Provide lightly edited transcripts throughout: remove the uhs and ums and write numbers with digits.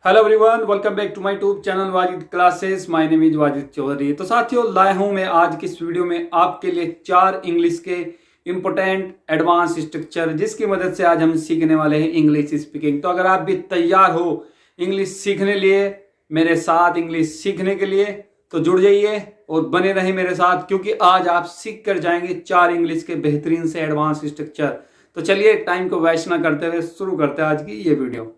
Hello everyone, welcome back to my YouTube channel Wajid classes. My name is Wajid Chaudhary. तो साथियों, लाया हूं मैं आज की इस वीडियो में आपके लिए 4 इंग्लिश के इंपॉर्टेंट एडवांस स्ट्रक्चर, जिसकी मदद से आज हम सीखने वाले हैं इंग्लिश स्पीकिंग। तो अगर आप भी तैयार हो इंग्लिश सीखने लिए, मेरे साथ इंग्लिश सीखने के लिए, तो जुड़ जाइए और बने रहें मेरे साथ, क्योंकि आज आप सीख कर जाएंगे 4 इंग्लिश के बेहतरीन से एडवांस स्ट्रक्चर। तो चलिए टाइम को वेस्ट ना करते हुए शुरू करते हैं आज की ये वीडियो।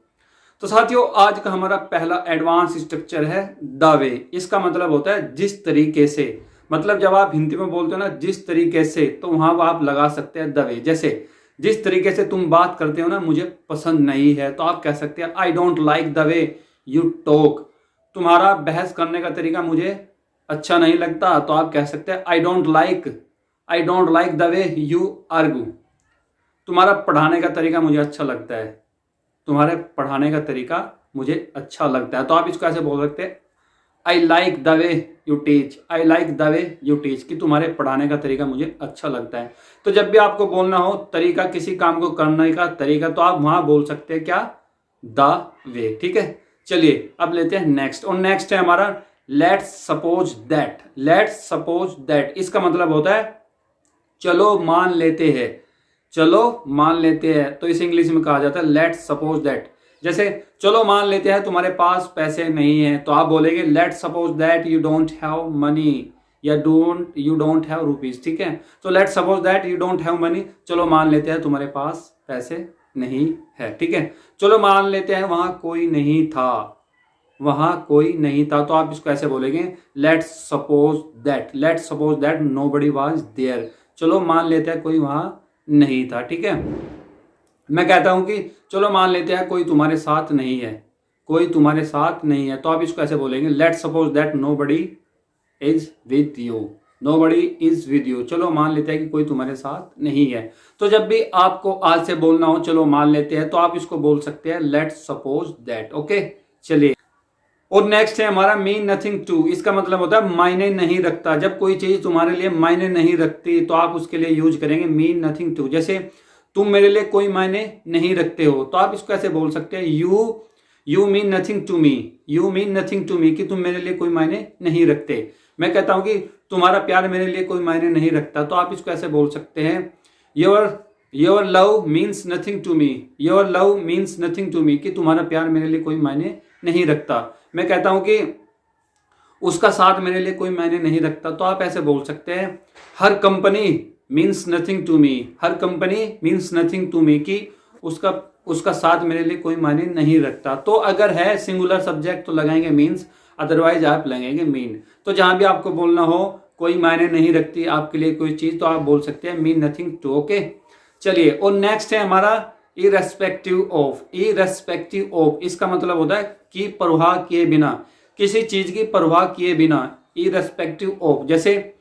तो साथियों, आज का हमारा पहला एडवांस स्ट्रक्चर है द वे। इसका मतलब होता है जिस तरीके से। मतलब जब आप हिंदी में बोलते हो ना जिस तरीके से, तो वहां आप लगा सकते हैं द वे। जैसे जिस तरीके से तुम बात करते हो ना मुझे पसंद नहीं है, तो आप कह सकते हैं I don't like the way you talk. तुम्हारा बहस करने का तरीका मुझे अच्छा नहीं लगता, तो आप कह सकते हैं I don't like the way you argue. तुम्हारा पढ़ाने का तरीका मुझे अच्छा लगता है, तुम्हारे पढ़ाने का तरीका मुझे अच्छा लगता है, तो आप इसको ऐसे बोल सकते हैं I like the way you teach, I like the way you teach, कि तुम्हारे पढ़ाने का तरीका मुझे अच्छा लगता है। तो जब भी आपको बोलना हो तरीका, किसी काम को करने का तरीका, तो आप वहां बोल सकते हैं क्या, द वे। ठीक है, चलिए अब लेते हैं नेक्स्ट। और नेक्स्ट है हमारा let's suppose that. Let's suppose that इसका मतलब होता है चलो मान लेते हैं, चलो मान लेते हैं। तो इस इंग्लिश में कहा जाता है लेट्स सपोज दैट। जैसे चलो मान लेते हैं तुम्हारे पास पैसे नहीं हैं, तो आप बोलेंगे let's suppose that you don't have money, या यू डोंट हैव रुपीज। ठीक है, तो let's suppose that you don't have money, चलो मान लेते हैं तुम्हारे पास पैसे नहीं है। ठीक है, चलो मान लेते हैं वहां कोई नहीं था, वहां कोई नहीं था, तो आप इसको ऐसे बोलेंगे let's suppose that nobody was there. चलो मान लेते हैं कोई वहां नहीं था। ठीक है, मैं कहता हूं कि चलो मान लेते हैं कोई तुम्हारे साथ नहीं है, कोई तुम्हारे साथ नहीं है, तो आप इसको ऐसे बोलेंगे let's suppose that nobody is with you, nobody is with you. चलो मान लेते हैं कि कोई तुम्हारे साथ नहीं है। तो जब भी आपको आज से बोलना हो चलो मान लेते हैं, तो आप इसको बोल सकते हैं लेट्स सपोज दैट। ओके, चलिए। और नेक्स्ट है हमारा मीन नथिंग टू। इसका मतलब होता है मायने नहीं रखता। जब कोई चीज तुम्हारे लिए मायने नहीं रखती, तो आप उसके लिए यूज करेंगे मीन नथिंग टू। जैसे तुम मेरे लिए कोई मायने नहीं रखते हो, तो आप इसको ऐसे बोल सकते हैं you mean nothing to me, you mean nothing to me, कि तुम मेरे लिए कोई मायने नहीं रखते। मैं कहता हूं कि तुम्हारा प्यार मेरे लिए कोई मायने नहीं रखता, तो आप इसको ऐसे बोल सकते हैं your love means nothing to me, your love means nothing to me, कि तुम्हारा प्यार मेरे लिए कोई मायने नहीं रखता। मैं कहता हूं कि उसका साथ मेरे लिए कोई मायने नहीं रखता, तो आप ऐसे बोल सकते हैं her company means nothing to me, her company means nothing to me, कि उसका साथ मेरे लिए कोई मायने नहीं रखता। तो अगर है सिंगुलर सब्जेक्ट तो लगाएंगे मीन्स, अदरवाइज आप लगाएंगे मीन। तो जहां भी आपको बोलना हो कोई मायने नहीं रखती आपके लिए कोई चीज, तो आप बोल सकते हैं मीन नथिंग टू। ओके, चलिए। और नेक्स्ट है हमारा इरेस्पेक्टिव ऑफ। इरेस्पेक्टिव ऑफ इसका मतलब होता है कि परवाह किए बिना, किसी चीज की परवाह किए बिना, इरेस्पेक्टिव ऑफ। जैसे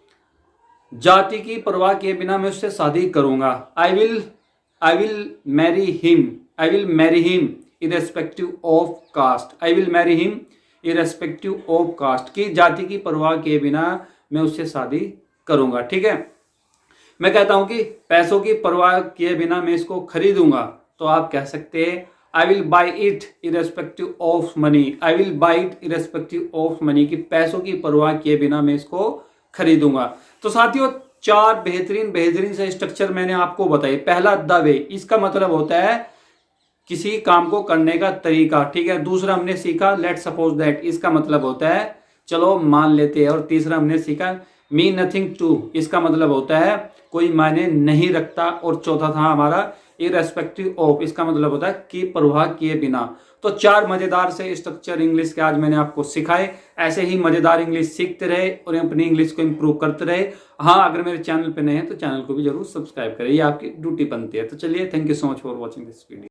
जाति की परवाह किए बिना मैं उससे शादी करूंगा, I will marry him irrespective of caste, I will marry him irrespective of caste, की जाति की परवाह किए बिना मैं उससे शादी करूंगा। ठीक है, मैं कहता हूं कि पैसों की परवाह किए बिना मैं इसको खरीदूंगा, तो आप कह सकते हैं I will by it irrespective of money, I will by it irrespective of money, कि पैसों की परवाह किए बिना मैं इसको खरीदूंगा। तो साथियों, 4 बेहतरीन से स्ट्रक्चर मैंने आपको बताए। पहला द वे, इसका मतलब होता है किसी काम को करने का तरीका। ठीक है, दूसरा हमने सीखा लेट्स सपोज दैट, इसका मतलब होता है चलो मान लेते हैं। और तीसरा हमने सीखा मीन नथिंग टू, इसका मतलब होता है कोई मायने नहीं रखता। और चौथा था हमारा इरेस्पेक्टिव ऑफ, इसका मतलब होता है कि परवाह किए बिना। तो 4 मजेदार से स्ट्रक्चर इंग्लिश के आज मैंने आपको सिखाए। ऐसे ही मजेदार इंग्लिश सीखते रहे और अपनी इंग्लिश को इंप्रूव करते रहे। हाँ, अगर मेरे चैनल पे नए हैं तो चैनल को भी जरूर सब्सक्राइब करें, ये आपकी ड्यूटी बनती है। तो चलिए, thank you so much for watching this video.